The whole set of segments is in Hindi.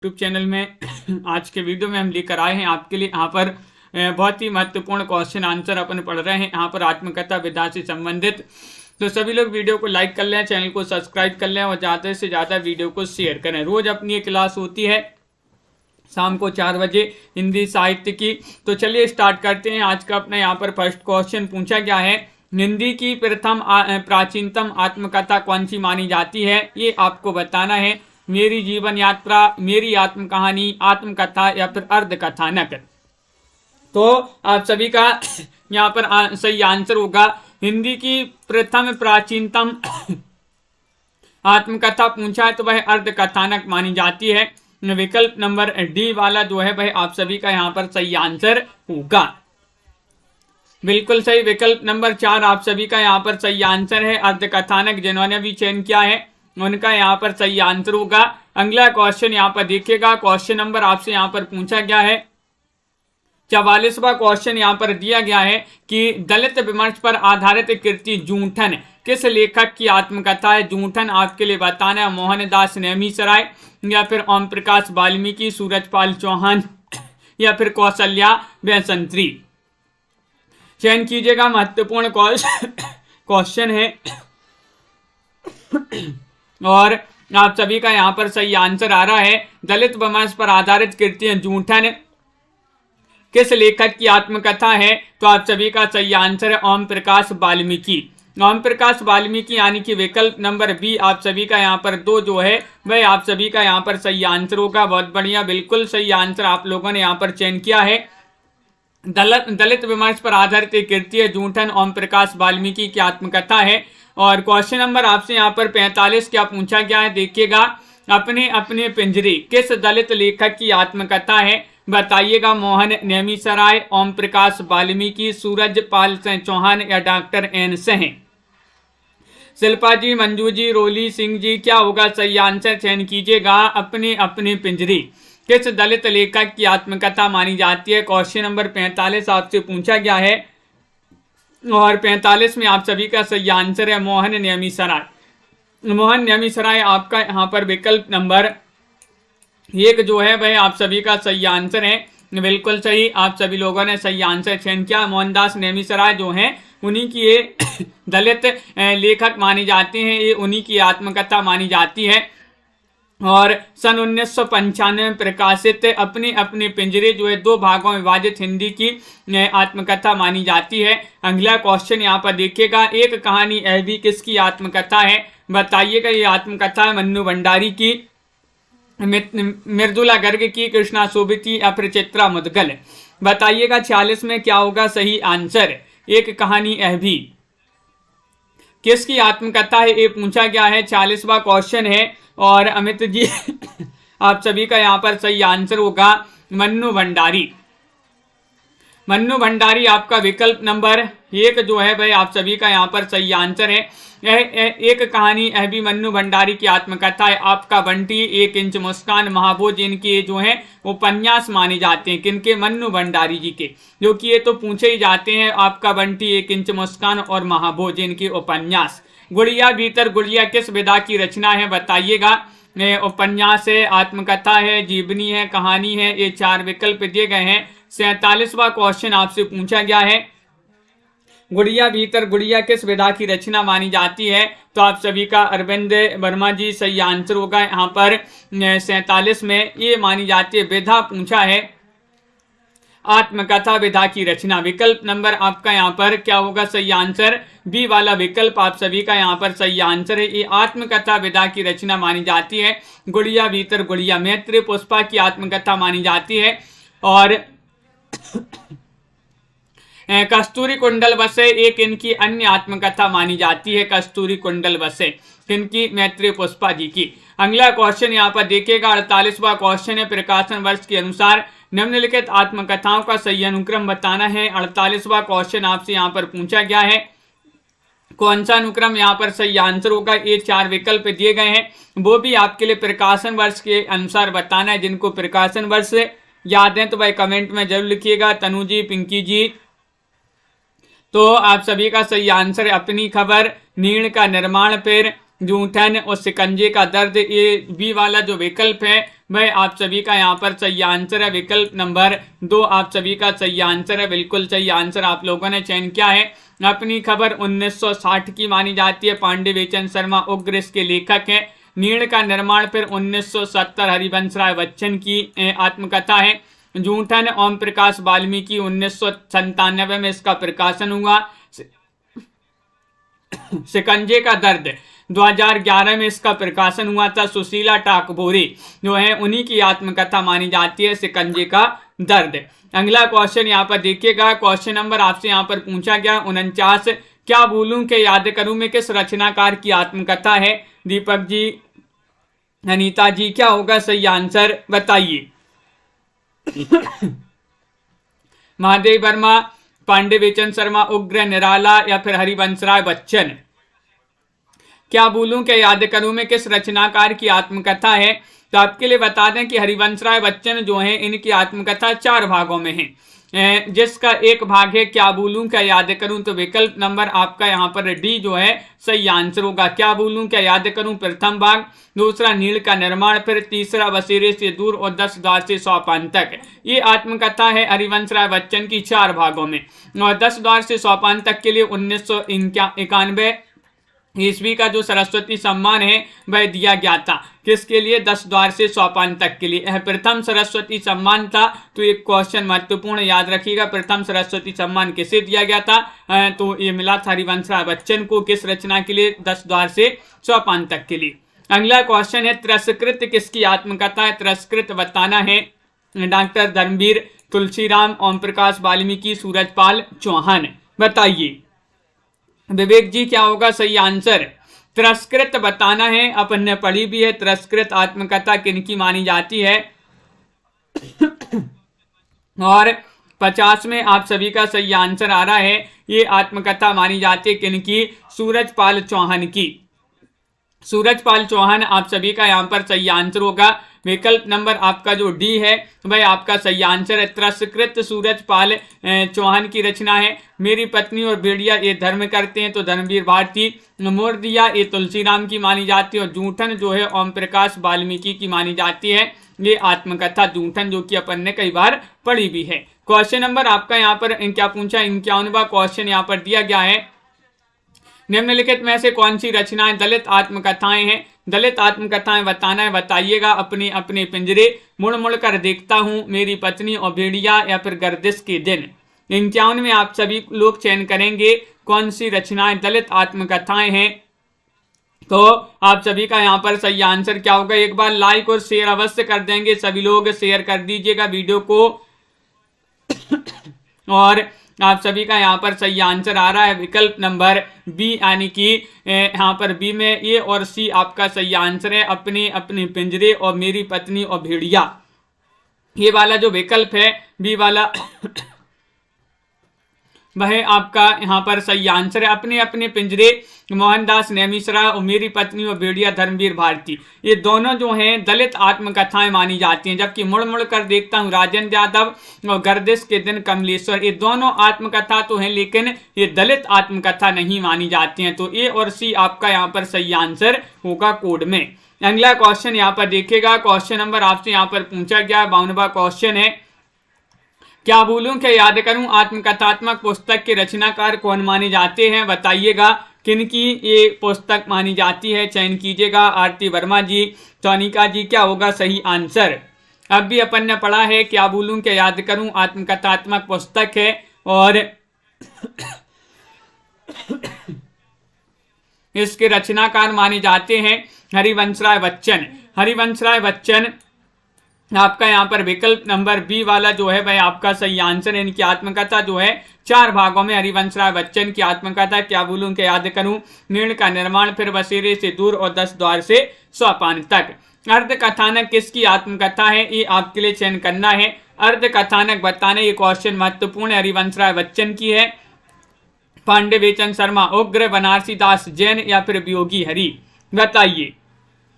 यूट्यूब चैनल में। आज के वीडियो में हम लेकर आए हैं आपके लिए यहाँ पर बहुत ही महत्वपूर्ण क्वेश्चन आंसर अपन पढ़ रहे हैं यहाँ पर आत्मकथा विधा से संबंधित। तो सभी लोग वीडियो को लाइक कर लें, चैनल को सब्सक्राइब कर लें और ज़्यादा से ज़्यादा वीडियो को शेयर करें। रोज़ अपनी ये क्लास होती है शाम को 4 बजे हिंदी साहित्य की। तो चलिए स्टार्ट करते हैं। आज का अपना यहाँ पर फर्स्ट क्वेश्चन पूछा गया है, हिंदी की प्रथम प्राचीनतम आत्मकथा कौन सी मानी जाती है, ये आपको बताना है। मेरी जीवन यात्रा, मेरी आत्म कहानी, आत्मकथा या फिर अर्धकथानक। तो आप सभी का यहाँ पर सही आंसर होगा हिंदी की प्रथम प्राचीनतम आत्मकथा पूछा है तो वह अर्धकथानक मानी जाती है। विकल्प नंबर डी वाला जो है वह आप सभी का यहाँ पर सही आंसर होगा। बिल्कुल सही, विकल्प नंबर 4 आप सभी का यहाँ पर सही आंसर है। अर्धकथानक जिन्होंने भी चयन किया है उनका यहाँ पर सही आंसर होगा। अगला क्वेश्चन यहाँ पर देखिएगा, क्वेश्चन नंबर आपसे यहाँ पर पूछा गया है 44वां क्वेश्चन यहाँ पर दिया गया है कि दलित विमर्श पर आधारित कृति जूठन किस लेखक की आत्मकथा है। जूठन आपके लिए बताना है मोहनदास नेमिसराय या फिर ओम प्रकाश वाल्मीकि, सूरजपाल चौहान या फिर कौशल्या वैसंत्री। चयन कीजिएगा, महत्वपूर्ण क्वेश्चन है और आप सभी का यहाँ पर सही आंसर आ रहा है। दलित विमर्श पर आधारित कृति जूठन किस लेखक की आत्मकथा है, तो आप सभी का सही आंसर है ओम प्रकाश वाल्मीकि। ओम प्रकाश वाल्मीकि यानी कि विकल्प नंबर बी आप सभी का यहाँ पर 2 जो है वह आप सभी का यहाँ पर सही आंसर होगा। बहुत बढ़िया, बिल्कुल सही आंसर आप लोगों ने यहाँ पर चयन किया है। दलित विमर्श पर आधारित कृति है जूठन ओम प्रकाश वाल्मीकि की आत्मकथा है। और क्वेश्चन नंबर आपसे यहाँ पर 45 क्या पूछा गया है, देखिएगा, अपने अपने पिंजरे किस दलित लेखक की आत्मकथा है, बताइएगा। मोहन नेमिसराय, ओम प्रकाश वाल्मीकि, सूरजपाल चौहान या डॉक्टर एन सिंह। शिल्पा जी, मंजू जी, रोली सिंह जी, क्या होगा सही आंसर, चयन कीजिएगा। अपने अपने पिंजरे किस दलित लेखक की आत्मकथा मानी जाती है। क्वेश्चन नंबर 45 आपसे पूछा गया है और 45 में आप सभी का सही आंसर है मोहन नेमिसराय। मोहन नेमिसराय आपका यहाँ पर विकल्प नंबर 1 जो है वह आप सभी का सही आंसर है। बिल्कुल सही, आप सभी लोगों ने सही आंसर चयन किया। मोहनदास नेमिसराय जो हैं उन्हीं की ये दलित लेखक माने जाते हैं, ये उन्हीं की आत्मकथा मानी जाती है। और सन 1995 प्रकाशित अपने अपने पिंजरे जो है 2 भागों में विभाजित हिंदी की आत्मकथा मानी जाती है। अगला क्वेश्चन यहाँ पर देखिएगा, एक कहानी यह भी किसकी आत्मकथा है, बताइएगा। ये आत्मकथा है मन्नू भंडारी की, मृदुला गर्ग की, कृष्णा सोबती या फिर चित्रा मुदगल। बताइएगा 46 में क्या होगा सही आंसर। एक कहानी यह भी किसकी आत्मकथा है ये पूछा गया है, 40वां क्वेश्चन है। और अमित जी आप सभी का यहाँ पर सही आंसर होगा मन्नू भंडारी। मन्नू भंडारी आपका विकल्प नंबर 1 जो है वह आप सभी का यहाँ पर सही आंसर है। यह एक कहानी यह भी मन्नू भंडारी की आत्मकथा है। आपका बंटी, 1 इंच मुस्कान, महाभोज, इनके जो हैं उपन्यास माने जाते हैं। किनके, मन्नू भंडारी जी के, जो कि ये तो पूछे ही जाते हैं। आपका बंटी, 1 इंच मुस्कान और महाभोज, इनके उपन्यास। गुड़िया भीतर गुड़िया किस विधा की रचना है, बताइएगा। उपन्यास है, आत्मकथा है, जीवनी है, कहानी है, ये 4 विकल्प दिए गए हैं। 47वां क्वेश्चन आपसे पूछा गया है, गुड़िया भीतर गुड़िया किस विधा की रचना मानी जाती है, तो आप सभी का अरविंद वर्मा जी सही आंसर होगा। यहाँ पर 47 में ये मानी जाती है, विधा पूछा है आत्मकथा विधा की रचना। विकल्प नंबर आपका यहाँ पर क्या होगा सही आंसर, बी वाला विकल्प आप सभी का यहाँ पर सही आंसर है। ये आत्मकथा विधा की रचना मानी जाती है। गुड़िया भीतर गुड़िया मैत्री पुष्पा की आत्मकथा मानी जाती है। और कस्तूरी कुंडल बसे एक इनकी अन्य आत्मकथा मानी जाती है। कस्तूरी कुंडल बसे किनकी, मैत्री पुष्पा जी की। अगला क्वेश्चन यहाँ पर देखिएगा, 48वां क्वेश्चन है, प्रकाशन वर्ष के अनुसार निम्नलिखित आत्मकथाओं का सही अनुक्रम बताना है। 48वां क्वेश्चन आपसे यहाँ पर पूछा गया है, कौन सा अनुक्रम यहाँ पर सही आंसर होगा। ये 4 विकल्प दिए गए हैं, वो भी आपके लिए प्रकाशन वर्ष के अनुसार बताना है। जिनको प्रकाशन वर्ष याद है तो भाई कमेंट में जरूर लिखिएगा। तनु जी, पिंकी जी, तो आप सभी का सही आंसर है अपनी खबर, नीड़ का निर्माण, फिर जूठन और शिकंजे का दर्द। ये बी वाला जो विकल्प है भाई आप सभी का यहाँ पर सही आंसर है विकल्प नंबर 2, आप सभी का सही आंसर है, बिल्कुल सही आंसर आप लोगों ने चयन किया है। अपनी खबर 1960 की मानी जाती है। पांडे बेचन शर्मा उग्र इसके लेखक हैं। नीड़ का निर्माण फिर 1970 हरिवंश राय बच्चन की आत्मकथा है। जूठन ओम प्रकाश वाल्मीकि 1997 में इसका प्रकाशन हुआ। शिकंजे का दर्द 2011 में इसका प्रकाशन हुआ था। सुशीला टाकबोरे जो है उन्हीं की आत्मकथा मानी जाती है शिकंजे का दर्द। अगला क्वेश्चन यहाँ पर देखिएगा, क्वेश्चन नंबर आपसे यहाँ पर पूछा गया 49, क्या बोलूं के याद करूं में किस रचनाकार की आत्मकथा है? दीपक जी, अनीता जी, क्या होगा सही आंसर बताइए। महादेव वर्मा, पांडे बेचन शर्मा, उग्र, निराला या फिर हरिवंश राय बच्चन? क्या बोलूं क्या याद करूं में किस रचनाकार की आत्मकथा है? तो आपके लिए बता दें कि हरिवंश राय बच्चन जो है इनकी आत्मकथा 4 भागों में है, जिसका एक भाग है क्या बोलूं क्या याद करूं। तो विकल्प नंबर आपका यहाँ पर डी जो है सही आंसर होगा। क्या बोलूं क्या याद करूं प्रथम भाग, दूसरा नीड़ का निर्माण, फिर तीसरा बसेरे से दूर और 10 द्वार से सोपान तक। ये आत्मकथा है हरिवंश राय बच्चन की 4 भागों में। और 10 द्वार से सोपान तक के लिए 1991 ईस्वी का जो सरस्वती सम्मान है वह दिया गया था। किसके लिए? 10 द्वार से सोपान तक के लिए। यह प्रथम सरस्वती सम्मान था। तो एक क्वेश्चन महत्वपूर्ण याद रखिएगा, प्रथम सरस्वती सम्मान किसे दिया गया था? तो ये मिला था हरिवंश राय बच्चन को। किस रचना के लिए? 10 द्वार से सोपान तक के लिए। अगला क्वेश्चन है तिरस्कृत किसकी आत्मकथा है? तिरस्कृत बताना है। डॉक्टर धर्मवीर, तुलसीराम, ओम प्रकाश वाल्मीकि, सूरजपाल चौहान? बताइए विवेक जी, क्या होगा सही आंसर? तिरस्कृत बताना है। अपन ने पढ़ी भी है तिरस्कृत आत्मकथा किनकी मानी जाती है। और 50 में आप सभी का सही आंसर आ रहा है। ये आत्मकथा मानी जाती है किनकी? सूरजपाल चौहान की। सूरजपाल चौहान आप सभी का यहाँ पर सही आंसर होगा। विकल्प नंबर आपका जो डी है भाई आपका सही आंसर है। तिरस्कृत सूरजपाल चौहान की रचना है। मेरी पत्नी और भेड़िया ये धर्म करते हैं तो धर्मवीर भारती। मोर दिया ये तुलसीराम की मानी जाती है। और जूठन जो है ओम प्रकाश वाल्मीकि की मानी जाती है। ये आत्मकथा जूठन जो कि अपन ने कई बार पढ़ी भी है। क्वेश्चन नंबर आपका यहाँ पर क्या पूछा? 51वां क्वेश्चन यहाँ पर दिया गया है। निम्नलिखित में से कौन सी रचनाएं दलित आत्मकथाएं हैं? दलित आत्मकथाएं बताना है, बताइएगा। अपने अपने पिंजरे, मुड़ मुड़ कर देखता हूं, मेरी पत्नी और भेड़िया या फिर गर्दिश के दिन। 51 में आप सभी लोग चयन करेंगे कौन सी रचनाएं दलित आत्मकथाएं हैं। तो आप सभी का यहाँ पर सही आंसर क्या होगा? एक बार लाइक और शेयर अवश्य कर देंगे सभी लोग, शेयर कर दीजिएगा वीडियो को। और आप सभी का यहाँ पर सही आंसर आ रहा है विकल्प नंबर बी, यानी कि यहाँ पर बी में ए और सी आपका सही आंसर है। अपने अपने पिंजरे और मेरी पत्नी और भेड़िया, ये वाला जो विकल्प है बी वाला वह आपका यहाँ पर सही आंसर है। अपने अपने पिंजरे मोहनदास नेमिश्रा और मेरी पत्नी और भेड़िया धर्मवीर भारती, ये दोनों जो हैं दलित आत्मकथाएं मानी जाती हैं। जबकि मुड़ मुड़ कर देखता हूँ राजेंद्र यादव और गर्दिश के दिन कमलेश्वर, ये दोनों आत्मकथा तो हैं लेकिन ये दलित आत्मकथा नहीं मानी जाती हैं। तो ए और सी आपका यहाँ पर सही आंसर होगा कोड में। अगला क्वेश्चन यहाँ पर देखिएगा, क्वेश्चन नंबर आपसे यहाँ पर पूछा गया 52वां क्वेश्चन है। क्या बोलूं क्या याद करूं आत्मकथात्मक पुस्तक के रचनाकार कौन माने जाते हैं? बताइएगा किनकी ये पुस्तक मानी जाती है, चयन कीजिएगा। आरती वर्मा जी, सोनिका जी, क्या होगा सही आंसर? अब भी अपन ने पढ़ा है क्या बोलूं क्या याद करूं आत्मकथात्मक पुस्तक है। और इसके रचनाकार माने जाते हैं हरिवंश राय बच्चन। हरिवंश राय बच्चन आपका यहाँ पर विकल्प नंबर बी वाला जो है वह आपका सही आंसर है। इनकी आत्मकथा जो है 4 भागों में। हरिवंश राय बच्चन की आत्मकथा क्या बोलूं क्या याद करूं, नीड़ का निर्माण, फिर बसेरे से दूर और 10 द्वार से सोपान तक। अर्ध कथानक किसकी आत्मकथा है? ये आपके लिए चयन करना है। अर्ध कथानक बताने ये क्वेश्चन महत्वपूर्ण है। हरिवंश राय बच्चन की है। पांडे बेचन शर्मा उग्र, बनारसी दास जैन या फिर वियोगी हरि? बताइए।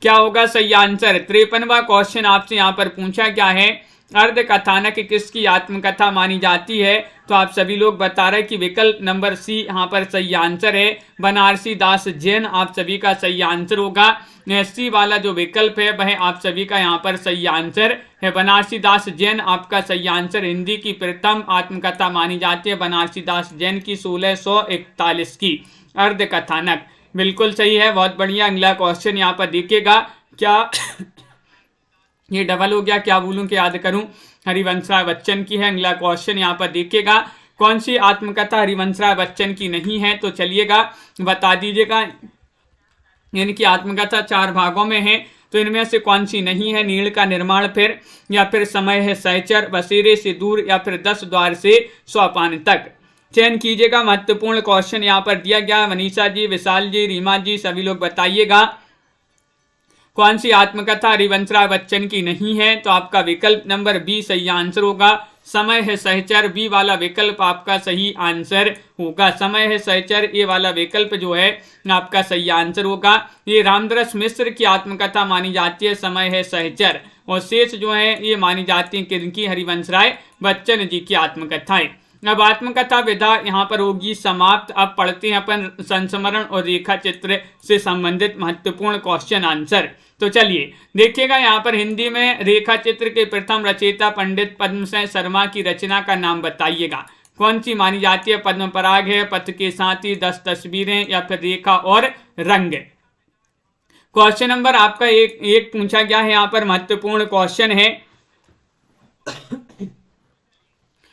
क्या होगा सही आंसर। 53वां क्वेश्चन आपसे यहाँ पर पूछा गया है, अर्ध कथानक किसकी आत्मकथा मानी जाती है। तो आप सभी लोग बता रहे कि विकल्प नंबर सी यहाँ पर सही आंसर है, बनारसी दास जैन आप सभी का सही आंसर होगा। सी वाला जो विकल्प है वह आप सभी का यहाँ पर सही आंसर है, बनारसी दास जैन आपका सही आंसर। हिंदी की प्रथम आत्मकथा मानी जाती है बनारसी दास जैन की 1641 की अर्ध कथानक, बिल्कुल सही है, बहुत बढ़िया। अगला क्वेश्चन यहाँ पर देखिएगा, क्या ये डबल हो गया, क्या बोलूं कि याद करूं, हरिवंश राय बच्चन की है। अगला क्वेश्चन यहाँ पर देखिएगा, कौन सी आत्मकथा हरिवंश राय बच्चन की नहीं है। तो चलिएगा बता दीजिएगा, इनकी आत्मकथा 4 भागों में है, तो इनमें से कौन सी नहीं है। नील का निर्माण फिर, या फिर समय है सहचर, बसेरे से दूर, या फिर 10 द्वार से सोपान तक। चयन कीजिएगा, महत्वपूर्ण क्वेश्चन यहाँ पर दिया गया। मनीषा जी, विशाल जी, रीमा जी सभी लोग बताइएगा कौन सी आत्मकथा हरिवंश राय बच्चन की नहीं है। तो आपका विकल्प नंबर बी सही आंसर होगा, समय है सहचर। बी वाला विकल्प आपका सही आंसर होगा, समय है सहचर, ये वाला विकल्प जो है आपका सही आंसर होगा। ये रामदरस मिश्र की आत्मकथा मानी जाती है, समय है सहचर, और शेष जो है ये मानी जाती है किनकी, हरिवंश राय बच्चन जी की आत्मकथाएं। अब आत्मकथा विधा यहाँ पर होगी समाप्त। अब पढ़ते हैं अपन संस्मरण और रेखा चित्र से संबंधित महत्वपूर्ण क्वेश्चन आंसर। तो चलिए देखिएगा, यहाँ पर हिंदी में रेखा चित्र के प्रथम रचयिता पंडित पद्मसेन शर्मा की रचना का नाम बताइएगा, कौन सी मानी जाती है। पद्म पराग है, पथ के साथी, 10 तस्वीरें, या फिर रेखा और रंग। क्वेश्चन नंबर आपका एक पूछा गया है, यहाँ पर महत्वपूर्ण क्वेश्चन है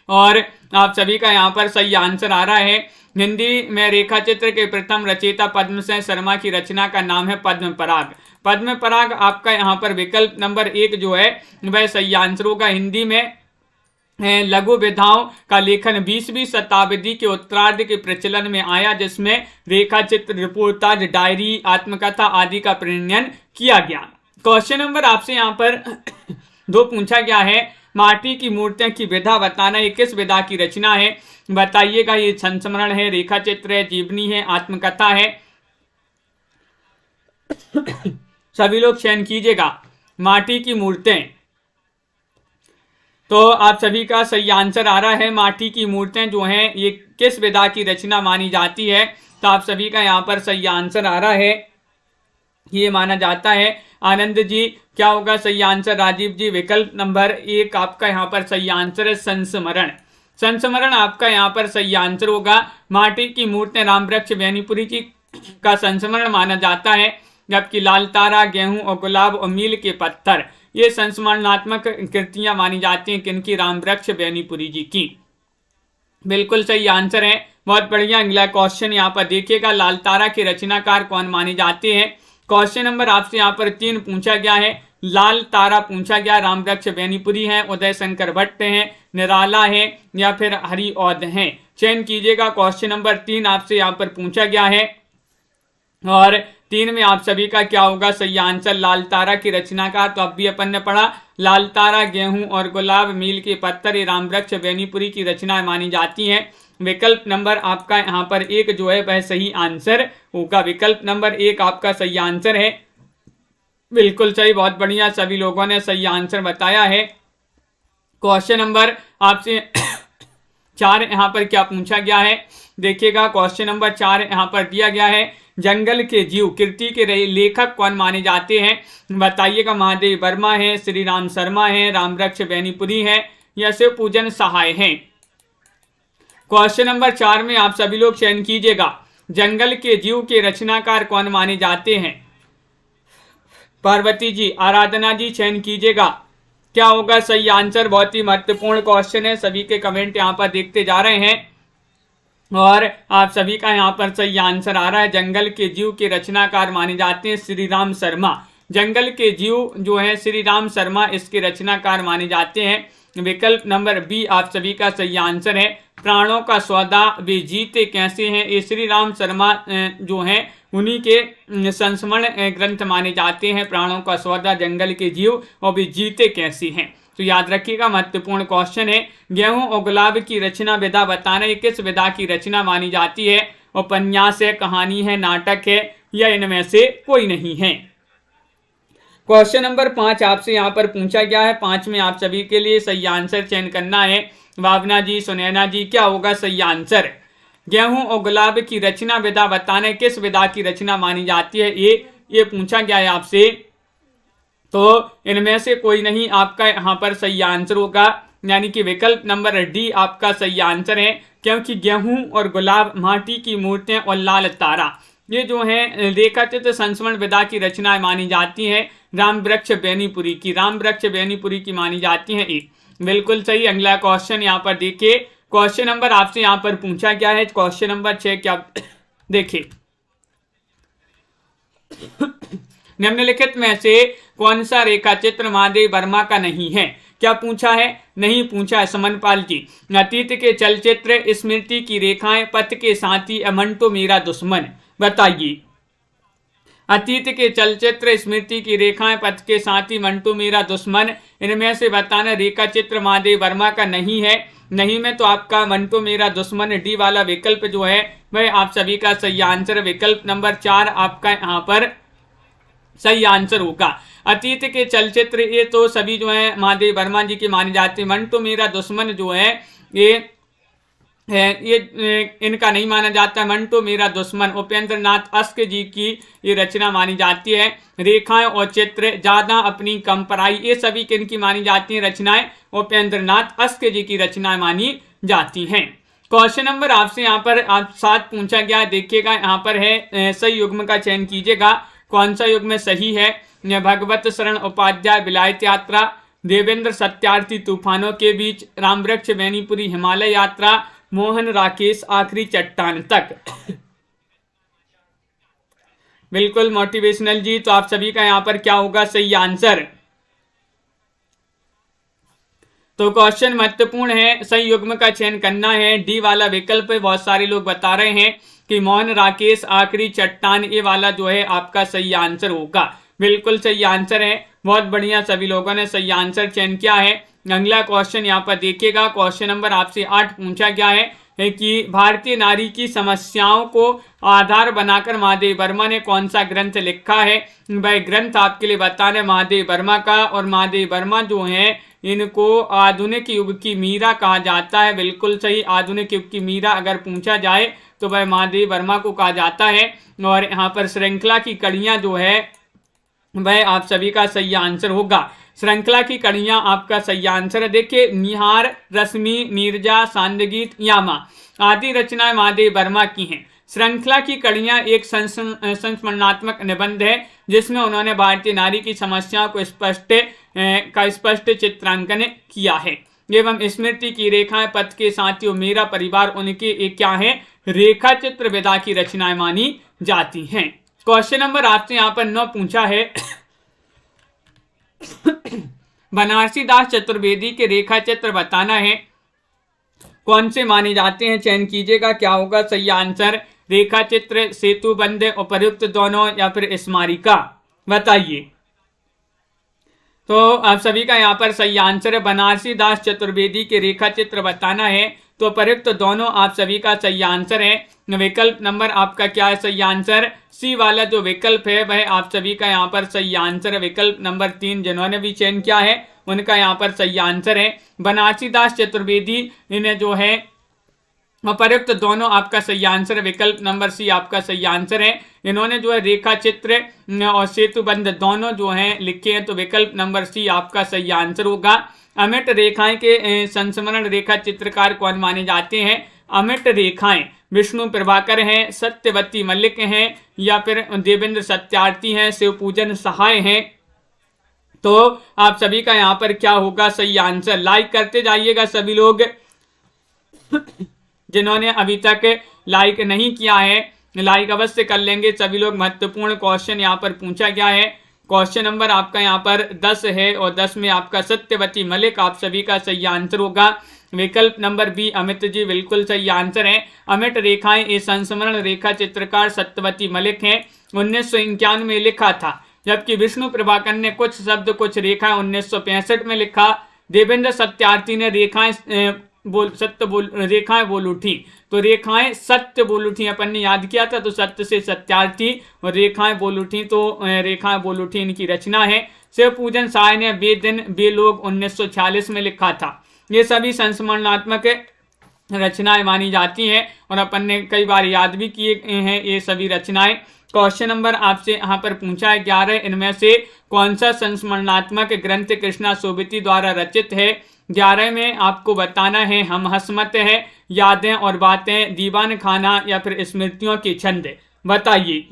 और आप सभी का यहाँ पर सही आंसर आ रहा है। हिंदी में रेखा चित्र के प्रथम रचयिता पद्मसेन शर्मा की रचना का नाम है पद्म पराग। पद्म पराग आपका यहाँ पर विकल्प नंबर 1 जो है वह सही आंसर होगा। हिंदी में लघु विधाओं का लेखन 20वीं शताब्दी के उत्तरार्ध के प्रचलन में आया, जिसमें रेखा चित्र, रिपोर्टाज, डायरी, आत्मकथा आदि का प्रणयन किया गया। क्वेश्चन नंबर आपसे यहाँ पर 2 पूछा गया है, माटी की मूर्तियों की विधा बताना, ये किस विधा की रचना है बताइएगा। ये संस्मरण है, रेखा चित्र है, जीवनी है, आत्मकथा है। सभी लोग चयन कीजिएगा, माटी की मूर्तें। तो आप सभी का सही आंसर आ रहा है, माटी की मूर्तें जो हैं ये किस विधा की रचना मानी जाती है। तो आप सभी का यहाँ पर सही आंसर आ रहा है, ये माना जाता है। आनंद जी क्या होगा सही आंसर। राजीव जी विकल्प नंबर 1 आपका यहाँ पर सही आंसर है, संस्मरण। संस्मरण आपका यहाँ पर सही आंसर होगा। माटी की मूर्तें रामवृक्ष बेनीपुरी जी का संस्मरण माना जाता है, जबकि लाल तारा, गेहूं और गुलाब और मील के पत्थर ये संस्मरणात्मक कृतियां मानी जाती हैं किनकी, रामवृक्ष बेनीपुरी जी की। बिल्कुल सही आंसर है, बहुत बढ़िया। अगला क्वेश्चन यहाँ पर देखिएगा, लाल तारा के रचनाकार कौन माने जाते हैं। क्वेश्चन नंबर आपसे यहाँ पर 3 पूछा गया है। लाल तारा पूछा गया, रामवृक्ष बेनीपुरी है, उदय शंकर भट्ट है, निराला है, या फिर हरिऔध है। चयन कीजिएगा, क्वेश्चन नंबर 3 आपसे यहाँ पर पूछा गया है और 3 में आप सभी का क्या होगा सही आंसर। लाल तारा की रचनाकार तो अब भी अपन ने पढ़ा, लाल तारा, गेहूं और गुलाब, मील के पत्थर, ये रामवृक्ष बेनीपुरी की रचना मानी जाती हैं। विकल्प नंबर आपका यहाँ पर 1 जो है वह सही आंसर होगा। विकल्प नंबर 1 आपका सही आंसर है, बिल्कुल सही, बहुत बढ़िया, सभी लोगों ने सही आंसर बताया है। क्वेश्चन नंबर आपसे 4 यहाँ पर क्या पूछा गया है देखिएगा। क्वेश्चन नंबर 4 यहाँ पर दिया गया है, जंगल के जीव कृति के लेखक कौन माने जाते हैं बताइएगा। महादेव वर्मा है, श्री राम शर्मा है, रामवृक्ष बेनीपुरी है, या शिव पूजन सहाय है। क्वेश्चन नंबर 4 में आप सभी लोग चयन कीजिएगा, जंगल के जीव के रचनाकार कौन माने जाते हैं। पार्वती जी, आराधना जी चयन कीजिएगा, क्या होगा सही आंसर। बहुत ही महत्वपूर्ण क्वेश्चन है, सभी के कमेंट यहाँ पर देखते जा रहे हैं और आप सभी का यहाँ पर सही आंसर आ रहा है। जंगल के जीव के रचनाकार माने जाते हैं श्री राम शर्मा। जंगल के जीव जो है श्री राम शर्मा इसके रचनाकार माने जाते हैं। विकल्प नंबर बी आप सभी का सही आंसर है। प्राणों का सौदा, वे जीते कैसे हैं, ये श्री राम शर्मा जो हैं उन्हीं के संस्मरण ग्रंथ माने जाते हैं। प्राणों का सौदा, जंगल के जीव और वे जीते कैसे हैं। तो याद रखिएगा, महत्वपूर्ण क्वेश्चन है। गेहूं और गुलाब की रचना विधा बताना, ये किस विधा की रचना मानी जाती है। उपन्यास है, कहानी है, नाटक है, या इनमें से कोई नहीं है। क्वेश्चन नंबर 5 आपसे यहाँ पर पूछा गया है। 5 में आप सभी के लिए सही आंसर चयन करना है। भावना जी, सुनैना जी, क्या होगा सही आंसर? गेहूं और गुलाब की रचना विधा बताने, किस विधा की रचना मानी जाती है? ये पूछा गया है आपसे। तो इनमें से कोई नहीं आपका यहाँ पर सही आंसर होगा, यानी कि विकल्प नंबर डी आपका सही आंसर है, क्योंकि गेहूं और गुलाब, माटी की मूर्तियां और लाल तारा, ये जो है रेखाचित्र संस्मरण विधा की रचनाएं मानी जाती हैं राम वृक्ष बेनीपुरी की, राम वृक्ष बेनीपुरी की मानी जाती हैं। बिल्कुल सही। अगला क्वेश्चन यहाँ पर देखिए, क्वेश्चन नंबर आपसे यहाँ पर पूछा गया है क्वेश्चन नंबर 6, क्या देखिए, निम्नलिखित में से कौन सा रेखाचित्र महादेव वर्मा का नहीं है? क्या पूछा है? नहीं पूछा है समनपाल जी। अतीत के चलचित्र, स्मृति की रेखाएं, पथ के साथी, मंटो मेरा दुश्मन, बताइए। अतीत के चलचित्र, स्मृति की रेखाएं, पथ के साथी, मंटो मेरा दुश्मन, इनमें से बताना रेखा चित्र महादेव वर्मा का नहीं है। नहीं में तो आपका मंटो मेरा दुश्मन डी वाला विकल्प जो है वह आप सभी का सही आंसर, विकल्प नंबर 4 आपका यहाँ पर सही आंसर होगा। अतीत के चलचित्र ये तो सभी जो है महादेव वर्मा जी की मानी जाती है। मंटो मेरा दुश्मन जो है ये इनका नहीं माना जाता है। मंटो मेरा दुश्मन उपेंद्र नाथ अस्क जी की ये रचना मानी जाती है। रेखाएं और चित्र, ज्यादा अपनी कम पराई, ये सभी किनकी मानी जाती हैं रचनाएं? उपेंद्र नाथ अस्क जी की रचनाएं मानी जाती हैं। क्वेश्चन नंबर आपसे यहाँ पर आप 7 पूछा गया है, देखिएगा यहाँ पर है सही युग्म का चयन कीजिएगा, कौन सा युग्म सही है? भगवत शरण उपाध्याय विलायत यात्रा, देवेंद्र सत्यार्थी तूफानों के बीच, रामवृक्ष बेनीपुरी हिमालय यात्रा, मोहन राकेश आखिरी चट्टान तक। बिल्कुल मोटिवेशनल जी, तो आप सभी का यहाँ पर क्या होगा सही आंसर? तो क्वेश्चन महत्वपूर्ण है, सही युग्म का चयन करना है, डी वाला विकल्प। बहुत सारे लोग बता रहे हैं कि मोहन राकेश आखिरी चट्टान, ये वाला जो है आपका सही आंसर होगा। बिल्कुल सही आंसर है, बहुत बढ़िया, सभी लोगों ने सही आंसर चयन किया है। अगला क्वेश्चन यहाँ पर देखिएगा, क्वेश्चन नंबर आपसे 8 पूछा गया है कि भारतीय नारी की समस्याओं को आधार बनाकर महादेव वर्मा ने कौन सा ग्रंथ लिखा है? वह ग्रंथ आपके लिए बताना है महादेव वर्मा का, और महादेव वर्मा जो है इनको आधुनिक युग की मीरा कहा जाता है। बिल्कुल सही, आधुनिक युग की मीरा अगर पूछा जाए तो वह महादेव वर्मा को कहा जाता है। और यहाँ पर श्रृंखला की कड़ियाँ जो है वह आप सभी का सही आंसर होगा। श्रृंखला की कड़ियाँ आपका सही आंसर है। देखिए, निहार, रश्मि, नीरजा, सांदगीत, यामा आदि रचनाएं महादेव वर्मा की हैं। श्रृंखला की कड़ियाँ एक संस्मरणात्मक निबंध है जिसमें उन्होंने भारतीय नारी की समस्याओं को स्पष्ट चित्रांकन किया है। एवं स्मृति की रेखाएं, पथ के साथियों, मेरा परिवार, उनके एक क्या है रेखा चित्र विधा की रचनाएं मानी जाती हैं। क्वेश्चन नंबर आपसे यहाँ पर 9 पूछा है बनारसी दास चतुर्वेदी के रेखा चित्र बताना है, कौन से माने जाते हैं? चयन कीजिएगा, क्या होगा सही आंसर? रेखा चित्र, सेतुबंध, उपर्युक्त दोनों, या फिर स्मारिका, बताइए। तो आप सभी का यहाँ पर सही आंसर है बनारसी दास चतुर्वेदी के रेखा चित्र बताना है, तो उपर्युक्त दोनों आप सभी का सही आंसर है। विकल्प नंबर आपका क्या है सही आंसर? सी वाला जो विकल्प है वह आप सभी का यहाँ पर सही आंसर है। विकल्प नंबर 3 जिन्होंने भी चयन किया है उनका यहाँ पर सही आंसर है। बनारसी दास चतुर्वेदी इन्हें जो है उपर्युक्त दोनों आपका सही आंसर है। विकल्प नंबर सी आपका सही आंसर है। इन्होंने जो है रेखा चित्र और सेतुबंध दोनों जो हैं लिखे हैं, तो विकल्प नंबर सी आपका सही आंसर होगा। अमिट रेखाएं के संस्मरण रेखा चित्रकार कौन माने जाते हैं? अमिट रेखाएं विष्णु प्रभाकर हैं, सत्यवती मल्लिक हैं, या फिर देवेंद्र सत्यार्थी हैं, शिवपूजन सहाय हैं। तो आप सभी का यहाँ पर क्या होगा सही आंसर? लाइक करते जाइएगा सभी लोग। जिन्होंने अभी तक लाइक नहीं किया है लाइक अवश्य कर लेंगे सभी लोग। महत्वपूर्ण क्वेश्चन यहाँ पर पूछा गया है। क्वेश्चन नंबर आपका यहाँ पर 10 है और 10 में आपका सत्यवती मलिक आप सभी का सही आंसर होगा। विकल्प नंबर बी अमित जी बिल्कुल सही आंसर है। अमिट रेखाएं ये संस्मरण रेखा चित्रकार सत्यवती मलिक हैं। 1951 में लिखा था, जबकि विष्णु प्रभाकर ने कुछ शब्द कुछ रेखाएं 1965 में लिखा। देवेंद्र सत्यार्थी ने रेखाएं रेखाएं बोल उठी। तो रेखाएं सत्य बोल उठी अपन ने याद किया था, तो सत्य से सत्यार्थी और रेखाएं बोल उठी, तो रेखाएं बोल उठी इनकी रचना है। शिव पूजन साय ने बेदिन बेलोग 1946 में लिखा था। ये सभी संस्मरणात्मक रचनाएं मानी जाती हैं और अपन ने कई बार याद भी किए हैं ये सभी रचनाएं। क्वेश्चन नंबर आपसे यहाँ पर पूछा है 11, इनमें से कौन सा संस्मरणात्मक ग्रंथ कृष्णा सोबती द्वारा रचित है? 11 में आपको बताना है हम हसमत है, यादें और बातें, दीवान खाना या फिर स्मृतियों के छंद। बताइए।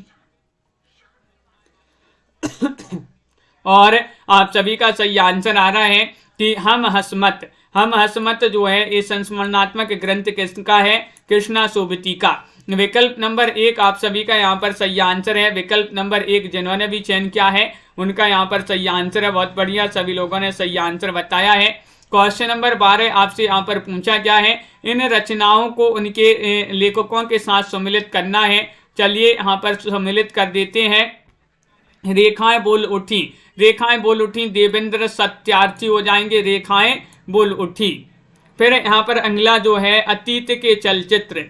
और आप सभी का सही आंसर आ रहा है कि हम हसमत जो है ये संस्मरणात्मक ग्रंथ किसका है? कृष्णा सोबती का। विकल्प नंबर 1 आप सभी का यहाँ पर सही आंसर है। विकल्प नंबर 1 जिन्होंने भी चयन किया है उनका यहाँ पर सही आंसर है। बहुत बढ़िया, सभी लोगों ने सही आंसर बताया है। क्वेश्चन नंबर 12 आपसे यहाँ पर पूछा गया है इन रचनाओं को उनके लेखकों के साथ सम्मिलित करना है। चलिए यहाँ पर सम्मिलित कर देते हैं। रेखाएं बोल उठी देवेंद्र सत्यार्थी हो जाएंगे, रेखाएं बोल उठी। फिर यहाँ पर अगला जो है अतीत के चलचित्र,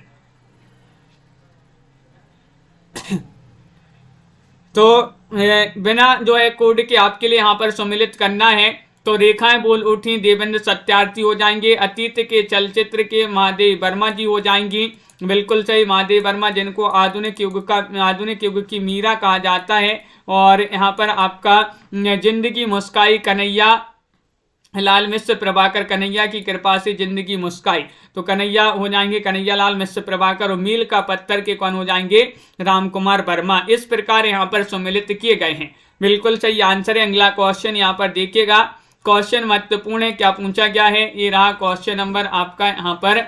तो बिना जो है कोड के आपके लिए यहाँ पर सम्मिलित करना है। तो रेखाएं बोल उठी देवेंद्र सत्यार्थी हो जाएंगे। अतीत के चलचित्र के महादेव वर्मा जी हो जाएंगी। बिल्कुल सही, महादेव वर्मा, जिनको आधुनिक युग की मीरा कहा जाता है। और यहाँ पर आपका जिंदगी मुस्काई कन्हैया लाल मिश्र प्रभाकर, कन्हैया की कृपा से जिंदगी मुस्काई, तो कन्हैया हो जाएंगे कन्हैया लाल मिश्र प्रभाकर। और मील का पत्थर के कौन हो जाएंगे? राम कुमार वर्मा। इस प्रकार यहाँ पर सम्मिलित किए गए हैं। बिल्कुल सही आंसर है। अगला क्वेश्चन यहाँ पर देखिएगा, क्वेश्चन महत्वपूर्ण है। क्या पूछा गया है? ये रहा क्वेश्चन नंबर आपका यहाँ पर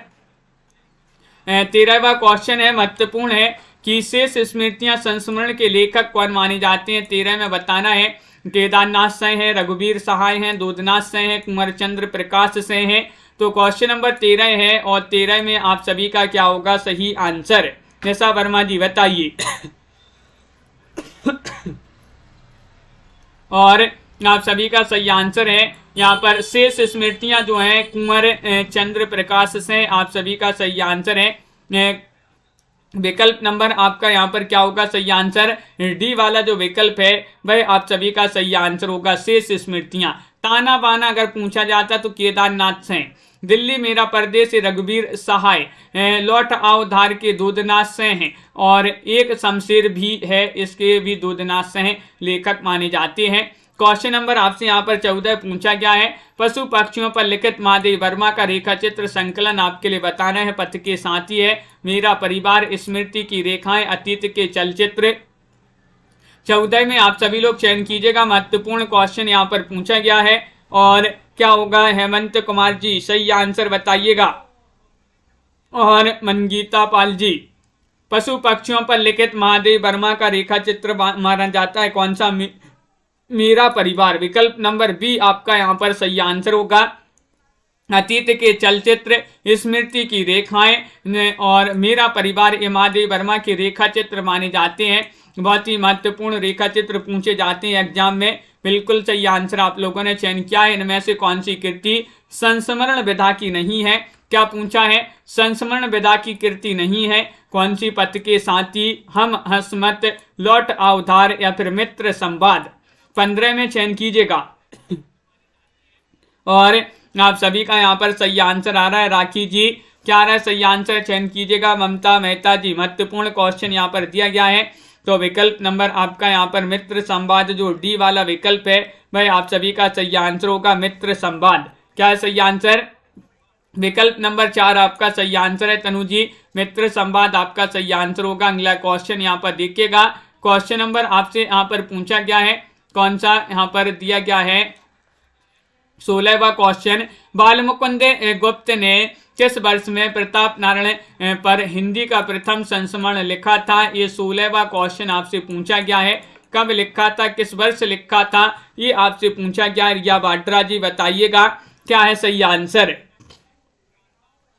13वां क्वेश्चन है, महत्वपूर्ण है कि शेष स्मृतियां संस्मरण के लेखक कौन माने जाते हैं? 13 में बताना है। केदारनाथ से हैं, रघुवीर सहाय हैं, दूधनाथ से हैं, कुंवर चंद्र प्रकाश से हैं। तो क्वेश्चन नंबर 13 है और 13 में आप सभी का क्या होगा सही आंसर? निशा वर्मा जी बताइए। और आप सभी का सही आंसर है यहाँ पर शेष स्मृतियां जो हैं कुंवर चंद्र प्रकाश से। आप सभी का सही आंसर है। विकल्प नंबर आपका यहाँ पर क्या होगा सही आंसर? डी वाला जो विकल्प है वह आप सभी का सही आंसर होगा। शेष स्मृतियां, ताना बाना अगर पूछा जाता तो केदारनाथ से, दिल्ली मेरा परदेश रघुवीर सहाय, लौट आओ धार के दूधनाथ से हैं, और एक शमशेर भी है, इसके भी दूधनाथ से हैं, लेखक माने जाते हैं। क्वेश्चन नंबर आपसे यहाँ पर 14 पूछा गया है, पशु पक्षियों पर लिखित महादेव वर्मा का रेखा चित्र संकलन आपके लिए बताना है। पथ के साथी है, मेरा परिवार, स्मृति की रेखाएं, अतीत के चलचित्र। 14 में आप सभी लोग चयन कीजिएगा। महत्वपूर्ण क्वेश्चन यहाँ पर पूछा गया है और क्या होगा? हेमंत कुमार जी सही आंसर बताइएगा। और मंगीता पाल जी, पशु पक्षियों पर लिखित महादेव वर्मा का रेखा चित्र माना जाता है कौन सा? मेरा परिवार। विकल्प नंबर बी आपका यहाँ पर सही आंसर होगा। अतीत के चलचित्र, स्मृति की रेखाएं और मेरा परिवार ये महादेव वर्मा के रेखा चित्र माने जाते हैं। बहुत ही महत्वपूर्ण रेखा चित्र पूछे जाते हैं एग्जाम में। बिल्कुल सही आंसर आप लोगों ने चयन किया है। इनमें से कौन सी कृति संस्मरण विधा की नहीं है? क्या पूछा है? संस्मरण विधा की कृति नहीं है। कौन सी? पथ के साथी, हम हसमत, लौट आओ धार या फिर मित्र संवाद। 15 में चयन कीजिएगा। और आप सभी का यहाँ पर सही आंसर आ रहा है। राखी जी क्या आ रहा है सही आंसर? चयन कीजिएगा। ममता मेहता जी, महत्वपूर्ण क्वेश्चन यहाँ पर दिया गया है। तो विकल्प नंबर आपका यहाँ पर मित्र संवाद जो डी वाला विकल्प है वह आप सभी का सही आंसर होगा। मित्र संवाद क्या है सही आंसर? विकल्प नंबर 4 आपका सही आंसर है। तनु जी, मित्र संवाद आपका सही आंसर होगा। अगला क्वेश्चन यहाँ पर देखिएगा। क्वेश्चन नंबर आपसे यहाँ पर पूछा गया है, कौन सा यहाँ पर दिया गया है? 16वां क्वेश्चन, बालमुकुंद गुप्त ने किस वर्ष में प्रताप नारायण पर हिंदी का प्रथम संस्मरण लिखा था? ये 16वां क्वेश्चन आपसे पूछा गया है। कब लिखा था, किस वर्ष लिखा था, ये आपसे पूछा गया है। रिया बाट्रा जी बताइएगा क्या है सही आंसर?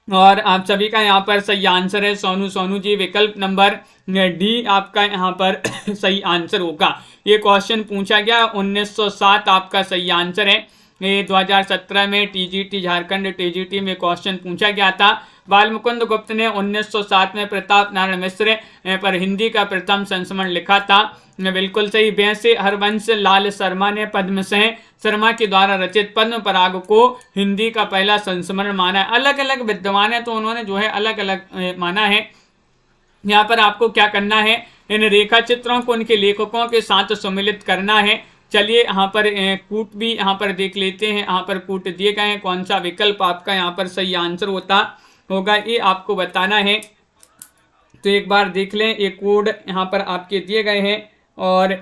और आप सभी का यहाँ पर सही आंसर है सोनू जी, विकल्प नंबर डी आपका यहाँ पर सही आंसर होगा। ये क्वेश्चन पूछा गया 1907 आपका सही आंसर है। ये 2017 में टीजीटी झारखंड टीजीटी में क्वेश्चन पूछा गया था। बालमुकुंद गुप्त ने 1907 में प्रताप नारायण मिश्र पर हिंदी का प्रथम संस्मरण लिखा था। बिल्कुल सही। वैसे हरवंश लाल शर्मा ने पद्मसेन शर्मा के द्वारा रचित पद्म पराग को हिंदी का पहला संस्मरण माना है। अलग अलग विद्वान है तो उन्होंने जो है अलग अलग माना है। यहाँ पर आपको क्या करना है, इन रेखा चित्रों को उनके लेखकों के साथ सम्मिलित करना है। चलिए यहाँ पर कूट भी यहाँ पर देख लेते हैं। यहाँ पर कूट दिए गए हैं, कौन सा विकल्प आपका यहाँ पर सही आंसर होगा ये आपको बताना है। तो एक बार देख लें, ये कोड यहाँ पर आपके दिए गए हैं और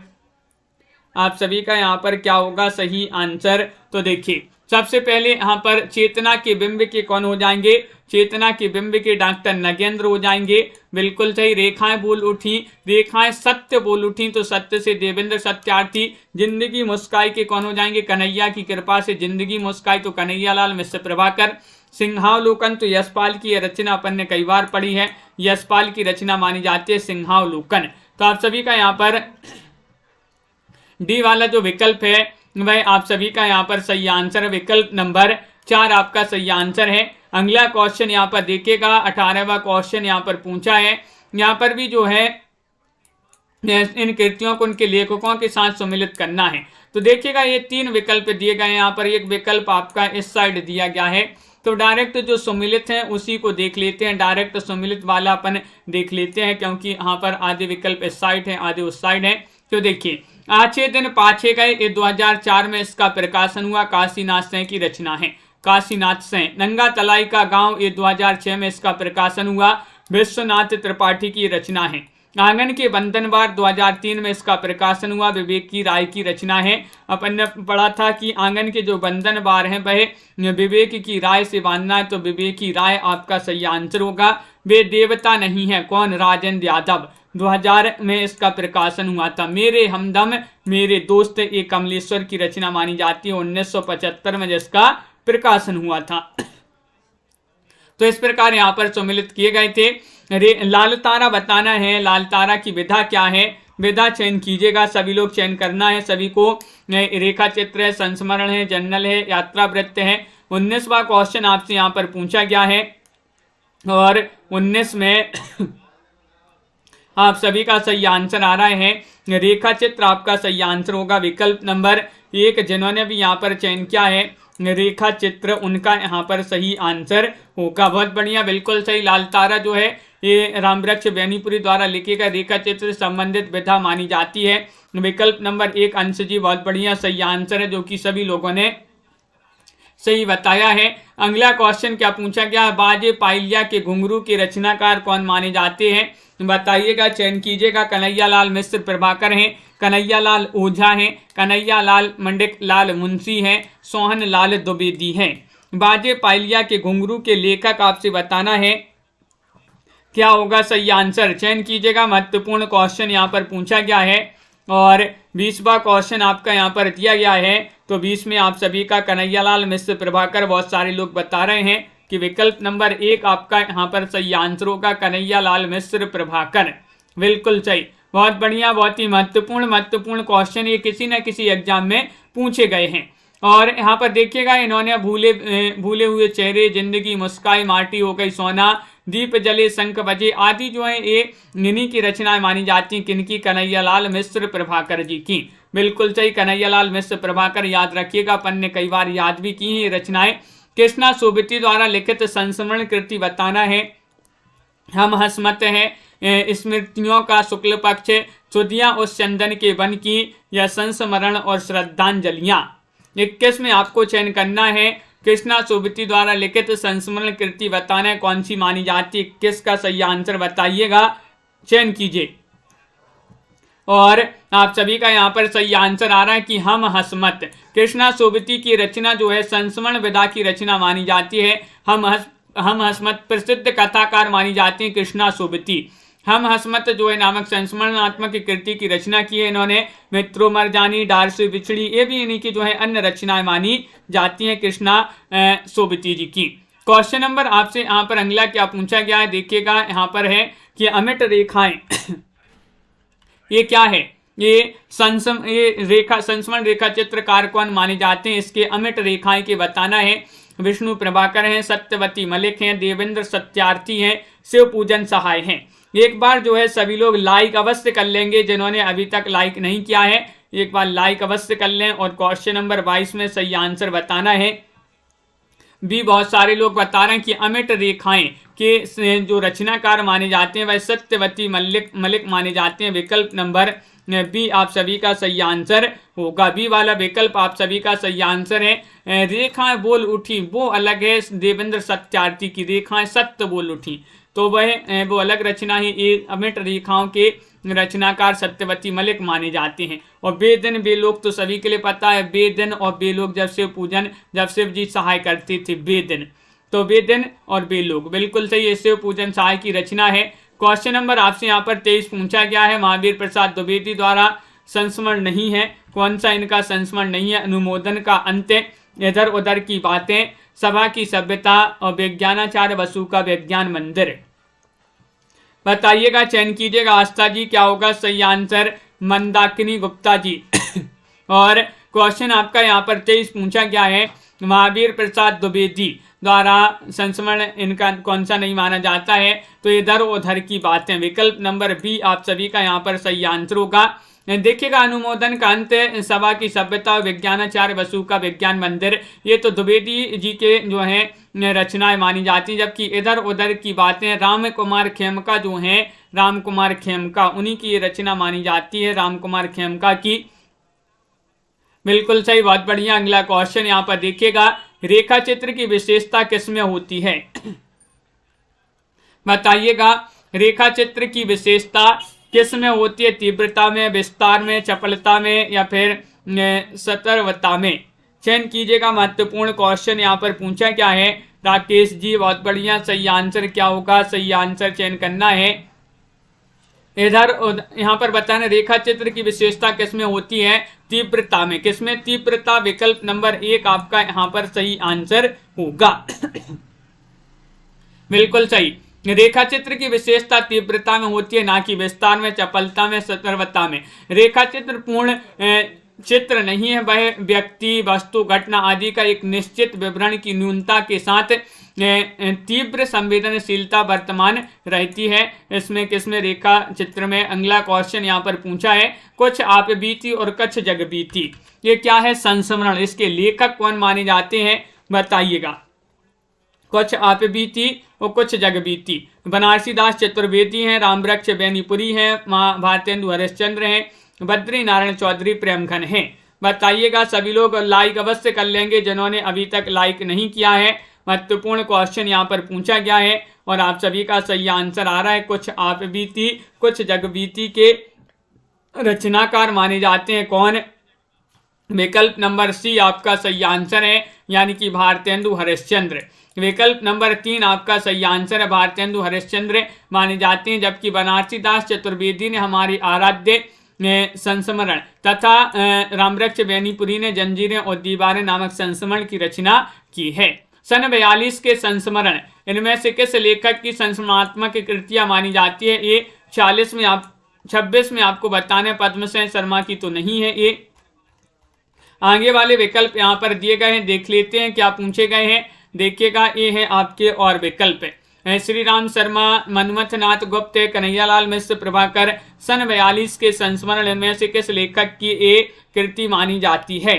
आप सभी का यहाँ पर क्या होगा सही आंसर। तो देखिए सबसे पहले यहाँ पर चेतना के बिंब के कौन हो जाएंगे, चेतना के बिंब के डॉक्टर नगेंद्र हो जाएंगे। बिल्कुल सही। रेखाएं बोल उठी, रेखाएं सत्य बोल उठी तो सत्य से देवेंद्र सत्यार्थी। जिंदगी मुस्काई के कौन हो जाएंगे, कन्हैया की कृपा से जिंदगी मुस्काई तो कन्हैया लाल मिश्र प्रभाकर। सिंहावलोकन तो यशपाल की रचना अपन ने कई बार पढ़ी है, यशपाल की रचना मानी जाती है सिंहावलोकन। तो आप सभी का यहाँ पर डी वाला जो विकल्प है वह आप सभी का यहाँ पर सही आंसर है। विकल्प नंबर 4 आपका सही आंसर है। अगला क्वेश्चन यहाँ पर देखिएगा, 18वां क्वेश्चन यहाँ पर पूछा है। यहाँ पर भी जो है इन कृतियों को उनके लेखकों के साथ सम्मिलित करना है। तो देखिएगा ये 3 विकल्प दिए गए हैं। यहाँ पर एक विकल्प आपका इस साइड दिया गया है। तो डायरेक्ट जो सम्मिलित हैं उसी को देख लेते हैं, डायरेक्ट सम्मिलित वाला अपन देख लेते हैं, क्योंकि यहाँ पर आधे विकल्प इस साइड है आधे उस साइड है। तो देखिए आछे दिन पाछे गए, ये 2004 में इसका प्रकाशन हुआ, काशीनाथ सेन की रचना है, काशीनाथ सेन। नंगा तलाई का गांव, ये 2006 में इसका प्रकाशन हुआ, विश्वनाथ त्रिपाठी की रचना है। आंगन के बंधनवार 2003 में इसका प्रकाशन हुआ, विवेक की राय की रचना है। अपन ने पढ़ा था कि आंगन के जो बंधनवार हैं वह विवेक की राय से बांधना है, तो विवेक की राय आपका सही आंसर होगा। वे देवता नहीं है कौन, राजेंद्र यादव। 2000 में इसका प्रकाशन हुआ था। मेरे हमदम मेरे दोस्त, ये कमलेश्वर की रचना मानी जाती है, 1975 में जिसका प्रकाशन हुआ था। तो इस प्रकार यहाँ पर सम्मिलित किए गए थे। लाल तारा बताना है, लाल तारा की विधा क्या है, विधा चयन कीजिएगा, सभी लोग चयन करना है सभी को। रेखा चित्र है, संस्मरण है, जर्नल है, यात्रा वृत्त है। 19वां क्वेश्चन आपसे यहाँ पर पूछा गया है और 19 में आप सभी का सही आंसर आ रहा है रेखा चित्र, आपका सही आंसर होगा विकल्प नंबर 1। जिन्होंने भी यहाँ पर चयन किया है रेखा चित्र, उनका यहाँ पर सही आंसर होगा। बहुत बढ़िया, बिल्कुल सही। लाल तारा जो है ये रामवृक्ष बेनीपुरी द्वारा लिखे गए रेखा चित्र से संबंधित विधा मानी जाती है। विकल्प नंबर 1 अंश जी बहुत बढ़िया सही आंसर है, जो कि सभी लोगों ने सही बताया है। अगला क्वेश्चन क्या पूछा गया, बाजे पाइलिया के घुंघरू के रचनाकार कौन माने जाते हैं, बताइएगा, चयन कीजिएगा। कन्हैया लाल मिश्र प्रभाकर हैं, कन्हैया लाल ओझा हैं, कन्हैया लाल मंडिक लाल मुंशी हैं, सोहन लाल द्विवेदी हैं। बाजे पाइलिया के घुंघरू के लेखक आपसे बताना है, क्या होगा सही आंसर, चयन कीजिएगा। महत्वपूर्ण क्वेश्चन यहाँ पर पूछा गया है और 20वां क्वेश्चन आपका यहाँ पर दिया गया है। तो 20 में आप सभी का कन्हैया लाल मिश्र प्रभाकर, बहुत सारे लोग बता रहे हैं कि विकल्प नंबर 1 आपका यहाँ पर सही आंसर होगा, कन्हैया लाल मिश्र प्रभाकर। बिल्कुल सही, बहुत बढ़िया, बहुत ही महत्वपूर्ण क्वेश्चन ये किसी न किसी एग्जाम में पूछे गए हैं। और यहाँ पर देखिएगा, इन्होंने भूले हुए चेहरे, जिंदगी मुस्काई, माटी हो गई सोना, दीप जले शंख बजे आदि जो है ये इन्हीं की रचनाएं मानी जाती हैं। किनकी, कन्हैया लाल मिश्र प्रभाकर जी की। बिल्कुल सही, कन्हैया लाल मिश्र प्रभाकर, याद रखिएगा, अपन ने कई बार याद भी की है रचनाएं। कृष्णा सोबती द्वारा लिखित संस्मरण कृति बताना है, हम हसमत है, स्मृतियों का शुक्ल पक्ष, सुधियां उस चंदन के वन की, या संस्मरण और श्रद्धांजलियां। 21 में आपको चयन करना है, कृष्णा सोबती द्वारा लिखित संस्मरण कृति बताना है, कौन सी मानी जाती है। 21 का सही आंसर बताइएगा, चयन कीजिए। और आप सभी का यहाँ पर सही आंसर आ रहा है कि हम हसमत। कृष्णा सोबती की रचना जो है संस्मरण विधा की रचना मानी जाती है। हम हसमत प्रसिद्ध कथाकार मानी जाती है कृष्णा सोबती। हम हसमत जो है नामक संस्मरणात्मक कृति की रचना की है इन्होंने। मित्रों मरजानी, डार से बिछड़ी, ये भी इन्हीं की जो है अन्य रचनाएं मानी जाती हैं कृष्णा सोबती जी की। क्वेश्चन नंबर आपसे यहाँ पर अगला क्या पूछा गया है, देखिएगा यहाँ पर है कि अमिट रेखाएं ये क्या है, ये रेखा संस्मरण रेखा चित्रकार कौन माने जाते हैं, इसके अमिट रेखाएं के बताना है। विष्णु प्रभाकर हैं, सत्यवती मलिक हैं, देवेंद्र सत्यार्थी हैं, शिव पूजन सहाय हैं। एक बार जो है सभी लोग लाइक अवश्य कर लेंगे, जिन्होंने अभी तक लाइक नहीं किया है एक बार लाइक अवश्य कर लें। और क्वेश्चन नंबर 22 में सही आंसर बताना है। भी बहुत सारे लोग बता रहे हैं कि अमिट रेखाएं के जो रचनाकार माने जाते हैं वह सत्यवती मलिक माने जाते हैं। विकल्प नंबर बी आप सभी का सही आंसर होगा। बी वाला विकल्प आप सभी का सही आंसर है। रेखाएं बोल उठी वो अलग है, देवेंद्र सत्यार्थी की रेखाएं सत्य बोल उठी, तो वह वो अलग रचना है। ये अमिट रेखाओं के रचनाकार सत्यवती मलिक माने जाते हैं। और बेदिन बेलोक तो सभी के लिए पता है, बेदिन और बेलोक जब शिव पूजन जब शिव जी सहाय करते थे बेदिन, तो बेदिन और बेलोक बिल्कुल सही है, शिव पूजन सहाय की रचना है। क्वेश्चन नंबर आपसे यहाँ पर 23 पूछा गया है। महावीर प्रसाद द्विवेदी द्वारा संस्मरण नहीं है, कौन सा इनका संस्मरण नहीं है? अनुमोदन का अंत्य, इधर उधर की बातें, सभा की सभ्यता और विज्ञानाचार्य बसु का विज्ञान मंदिर। बताइएगा, चयन कीजिएगा। आस्था जी क्या होगा सही आंसर? मंदाकिनी गुप्ता जी। और क्वेश्चन आपका यहाँ पर 23 पूछा गया है। महावीर प्रसाद द्विवेदी द्वारा संस्मरण इनका कौन सा नहीं माना जाता है? तो इधर उधर की बातें। विकल्प नंबर बी आप सभी का यहाँ पर सही आंसर होगा। देखिएगा, अनुमोदन का अंत, सभा की सभ्यता, विज्ञानाचार्य बसु का विज्ञान मंदिर, ये तो द्विवेदी जी के जो हैं रचनाएं मानी जाती हैं। जबकि इधर उधर की बातें राम कुमार खेमका जो हैं, राम कुमार खेमका, उन्हीं की ये रचना मानी जाती है, राम कुमार खेमका की। बिल्कुल सही, बहुत बढ़िया। अगला क्वेश्चन यहाँ पर देखिएगा, रेखा चित्र की विशेषता किसमें होती है? बताइएगा, रेखा चित्र की विशेषता किसमें होती है? तीव्रता में, विस्तार में, चपलता में या फिर सतर्कता में? चयन कीजिएगा। महत्वपूर्ण क्वेश्चन यहाँ पर पूछा क्या है? राकेश जी बहुत बढ़िया, सही आंसर क्या होगा? सही आंसर चयन करना है। इधर यहाँ पर बताना, रेखा चित्र की विशेषता किसमें होती है? तीव्रता में। किसमें? तीव्रता। विकल्प नंबर 1 आपका यहाँ पर सही आंसर होगा। बिल्कुल सही, रेखा चित्र की विशेषता तीव्रता में होती है, ना कि विस्तार में, चपलता में, सतर्कता में। रेखा चित्र पूर्ण चित्र नहीं है, वह व्यक्ति, वस्तु, घटना आदि का एक निश्चित विवरण की न्यूनता के साथ तीव्र संवेदनशीलता वर्तमान रहती है। इसमें किसमें? रेखा चित्र में। अगला क्वेश्चन यहाँ पर पूछा है, कुछ आप बीती और कुछ जग बीती, ये क्या है? संस्मरण। इसके लेखक कौन माने जाते हैं? बताइएगा। कुछ आप बीती और कुछ जग बीती, बनारसी दास चतुर्वेदी हैं, रामवृक्ष बेनीपुरी हैं, माँ भारतेंदु हरिश्चंद्र हैं, बद्री नारायण चौधरी प्रेमघन हैं। बताइएगा, सभी लोग लाइक अवश्य कर लेंगे जिन्होंने अभी तक लाइक नहीं किया है। महत्वपूर्ण क्वेश्चन यहाँ पर पूछा गया है और आप सभी का सही आंसर आ रहा है। कुछ आप बीती कुछ जग बीती के रचनाकार माने जाते हैं कौन? विकल्प नंबर सी आपका सही आंसर है, यानी कि भारतेंदु हरिश्चंद्र। विकल्प नंबर 3 आपका सही आंसर है, भारतेंदु हरिश्चंद्र माने जाते हैं। जबकि बनारसी दास चतुर्वेदी ने हमारी आराध्य संस्मरण तथा रामवृक्ष बेनीपुरी ने जंजीरें और दीवारें नामक संस्मरण की रचना की है। सन 42 के संस्मरण, इनमें से किस लेखक की संस्मरणात्मक कृतियां मानी जाती है? ये 26 में आपको बताने, पद्मसेन शर्मा की तो नहीं है ये। आगे वाले विकल्प यहाँ पर दिए गए हैं, देख लेते हैं क्या पूछे गए हैं। देखिएगा, ये है आपके और विकल्प श्री राम शर्मा, मनमथ नाथ गुप्त, कन्हैयालाल मिश्र, प्रभाकर। सन 42 के संस्मरण में से किस लेखक की ये कृति मानी जाती है?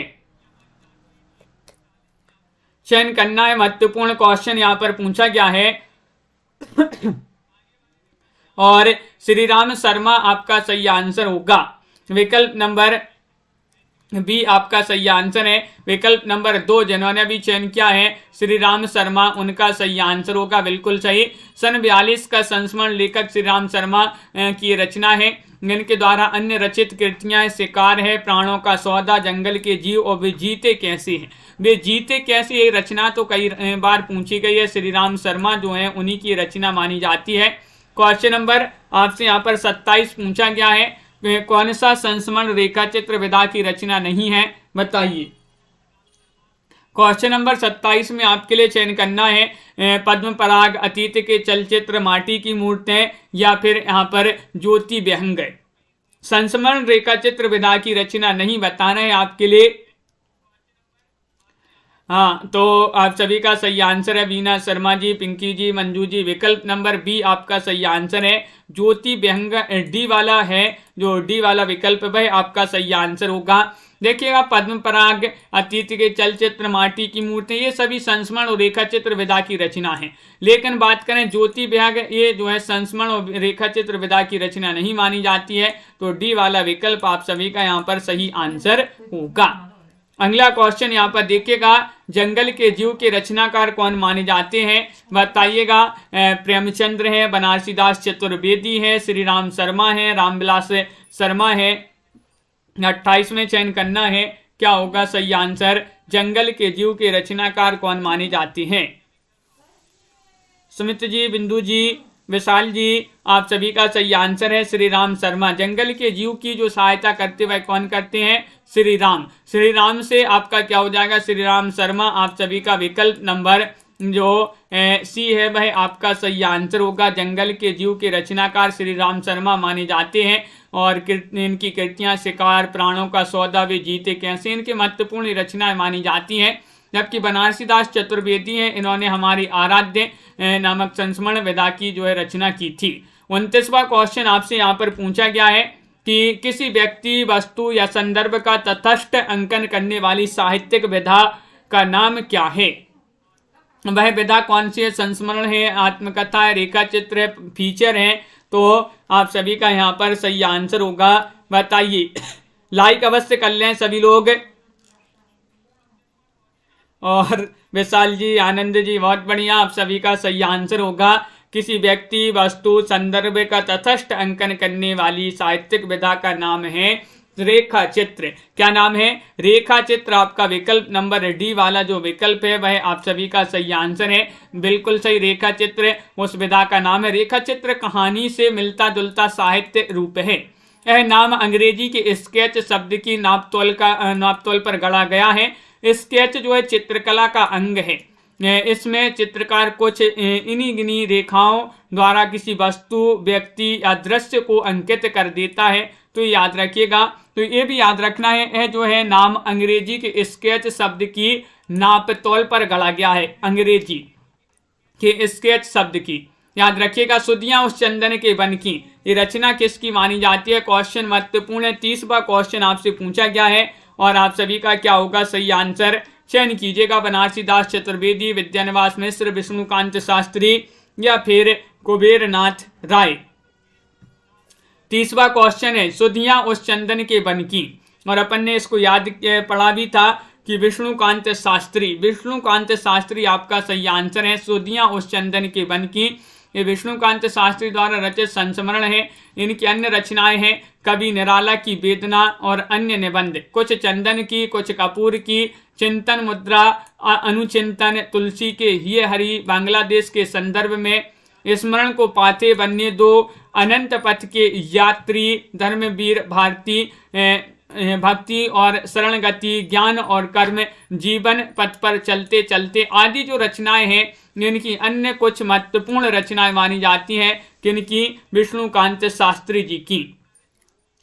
चयन करना है। महत्वपूर्ण क्वेश्चन यहाँ पर पूछा गया है और श्री राम शर्मा आपका सही आंसर होगा। विकल्प नंबर बी आपका सही आंसर है। विकल्प नंबर 2 जिन्होंने भी चयन किया है श्री राम शर्मा, उनका सही आंसर होगा। बिल्कुल सही, सन 42 का संस्मरण लेखक श्री राम शर्मा की रचना है। इनके द्वारा अन्य रचित कृतियां शिकार है, प्राणों का सौदा, जंगल के जीव और वे जीते कैसे हैं। वे जीते कैसे, ये रचना तो कई बार पूछी गई है। श्री राम शर्मा जो है उन्हीं की रचना मानी जाती है। क्वेश्चन नंबर आपसे यहाँ पर 27 पूछा गया है, कौन सा संस्मरण रेखा चित्र विधा की रचना नहीं है? बताइए। क्वेश्चन नंबर 27 में आपके लिए चयन करना है पद्म पराग, अतीत के चलचित्र, माटी की मूर्तें या फिर यहाँ पर ज्योति व्यंग। संस्मरण रेखा चित्र विधा की रचना नहीं बताना है आपके लिए। हाँ, तो आप सभी का सही आंसर है वीना शर्मा जी, पिंकी जी, मंजू जी। विकल्प नंबर बी आपका सही आंसर है। ज्योति व्यंग डी वाला है, जो डी वाला विकल्प वह आपका सही आंसर होगा। देखिएगा पद्म पराग, अतीत के चलचित्र, माटी की मूर्ति, ये सभी संस्मरण और रेखा चित्र विधा की रचना है। लेकिन बात करें ज्योति व्यंग, ये जो है संस्मरण और रेखा चित्र विधा की रचना नहीं मानी जाती है। तो डी वाला विकल्प आप सभी का यहाँ पर सही आंसर होगा। अगला क्वेश्चन यहाँ पर देखिएगा, जंगल के जीव के रचनाकार कौन माने जाते हैं, बताइएगा। प्रेमचंद्र है, बनारसीदास चतुर्वेदी है, श्री राम शर्मा है, रामविलास शर्मा है। 28 में चयन करना है, क्या होगा सही आंसर। जंगल के जीव के रचनाकार कौन माने जाते हैं। सुमित जी, बिंदु जी, विशाल जी, आप सभी का सही आंसर है श्री राम शर्मा। जंगल के जीव की जो सहायता करते हुए कौन करते हैं, श्री राम। श्री राम से आपका क्या हो जाएगा, श्री राम शर्मा। आप सभी का विकल्प नंबर जो सी है वह आपका सही आंसर होगा। जंगल के जीव के रचनाकार श्री राम शर्मा माने जाते हैं और इनकी कृतियां शिकार, प्राणों का सौदा, वे जीते कैसे, इनके महत्वपूर्ण रचनाएं मानी जाती हैं। जबकि बनारसीदास चतुर्वेदी हैं, इन्होंने हमारी आराध्य नामक संस्मरण विधा की जो है रचना की थी। 29वां क्वेश्चन आपसे यहाँ पर पूछा गया है कि किसी व्यक्ति, वस्तु या संदर्भ का तटस्थ अंकन करने वाली साहित्यिक विधा का नाम क्या है। वह विधा कौन सी है, संस्मरण है, आत्मकथा है, रेखा चित्र है, फीचर है। तो आप सभी का यहाँ पर सही आंसर होगा, बताइए। लाइक अवश्य कर लें सभी लोग। और विशाल जी, आनंद जी, बहुत बढ़िया, आप सभी का सही आंसर होगा। किसी व्यक्ति, वस्तु, संदर्भ का तटस्थ अंकन करने वाली साहित्यिक विधा का नाम है रेखा चित्र। क्या नाम है, रेखा चित्र। आपका विकल्प नंबर डी वाला जो विकल्प है वह आप सभी का सही आंसर है, बिल्कुल सही। रेखा चित्र उस विधा का नाम है। रेखा चित्र कहानी से मिलता जुलता साहित्य रूप है। यह नाम अंग्रेजी के स्केच शब्द की नापतोल पर गढ़ा गया है। स्केच जो है चित्रकला का अंग है। इसमें चित्रकार कुछ इन्हीं गिनी रेखाओं द्वारा किसी वस्तु, व्यक्ति या दृश्य को अंकित कर देता है। तो याद रखिएगा, तो ये भी याद रखना है, यह जो है नाम अंग्रेजी के स्केच शब्द की नापतोल पर गढ़ा गया है। अंग्रेजी के स्केच शब्द की याद रखिएगा। सुधियां उस चंदन के बन की, ये रचना किसकी मानी जाती है। क्वेश्चन महत्वपूर्ण है। 30वां क्वेश्चन आपसे पूछा गया है और आप सभी का क्या होगा सही आंसर, चयन कीजिएगा। बनारसीदास चतुर्वेदी, विद्यानिवास मिश्र, विष्णुकांत शास्त्री या फिर कुबेरनाथ राय। 30वां क्वेश्चन है, सुधियां उस चंदन के बन की, और अपन ने इसको याद पढ़ा भी था कि विष्णुकांत शास्त्री। विष्णुकांत शास्त्री आपका सही आंसर है। सुधियां उस चंदन के बन की, ये विष्णुकांत शास्त्री द्वारा रचित संस्मरण है। इनकी अन्य रचनाएं हैं कवि निराला की वेदना और अन्य निबंध, कुछ चंदन की, कुछ कपूर की, चिंतन मुद्रा, अनुचिंतन, तुलसी के ये हरि, बांग्लादेश के संदर्भ में, स्मरण को पाते बनने दो, अनंत पथ के यात्री, धर्मवीर, भारती, भक्ति और शरण गति, ज्ञान और कर्म, जीवन पथ पर चलते चलते आदि जो रचनाएं हैं, जिनकी अन्य कुछ महत्वपूर्ण रचनाएं मानी जाती हैं। किनकी, विष्णुकांत शास्त्री जी की।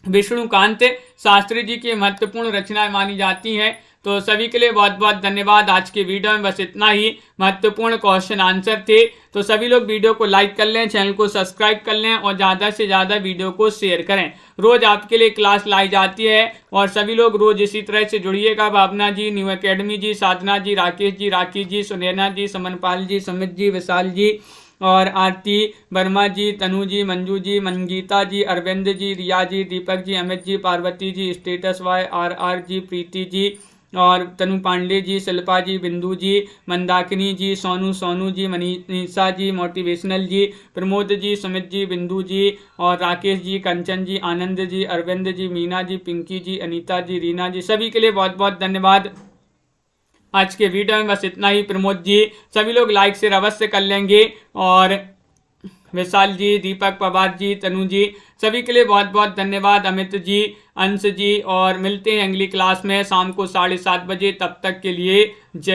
विष्णुकांत शास्त्री जी की महत्वपूर्ण रचनाएं मानी जाती हैं। तो सभी के लिए बहुत बहुत धन्यवाद। आज के वीडियो में बस इतना ही, महत्वपूर्ण क्वेश्चन आंसर थे। तो सभी लोग वीडियो को लाइक कर लें, चैनल को सब्सक्राइब कर लें और ज़्यादा से ज़्यादा वीडियो को शेयर करें। रोज़ आपके लिए क्लास लाई जाती है और सभी लोग रोज़ इसी तरह से जुड़िएगा। भावना जी, न्यू एकेडमी जी, साधना जी, राकेश जी, सुनैना जी, समनपाल जी, सुमित जी, विशाल जी और आरती वर्मा जी, तनु जी, मंजू जी, मंगीता जी, अरविंद जी, रिया जी, Deepak ji, Amit ji, Parvati ji, status Y, RR जी, प्रीति जी और तनु पांडे जी, शिल्पा जी, बिंदु जी, मंदाकिनी जी, सोनू जी, मनीषा जी, मोटिवेशनल जी, प्रमोद जी, सुमित जी, बिंदु जी और राकेश जी, कंचन जी, आनंद जी, अरविंद जी, मीना जी, पिंकी जी, अनीता जी, रीना जी, सभी के लिए बहुत बहुत धन्यवाद। आज के वीडियो में बस इतना ही। प्रमोद जी, सभी लोग लाइक शेयर अवश्य कर लेंगे और विशाल जी, दीपक पवार जी, तनु जी, सभी के लिए बहुत बहुत धन्यवाद। अमित जी, अंश जी, और मिलते हैं अगली क्लास में शाम को 7:30 बजे। तब तक के लिए जय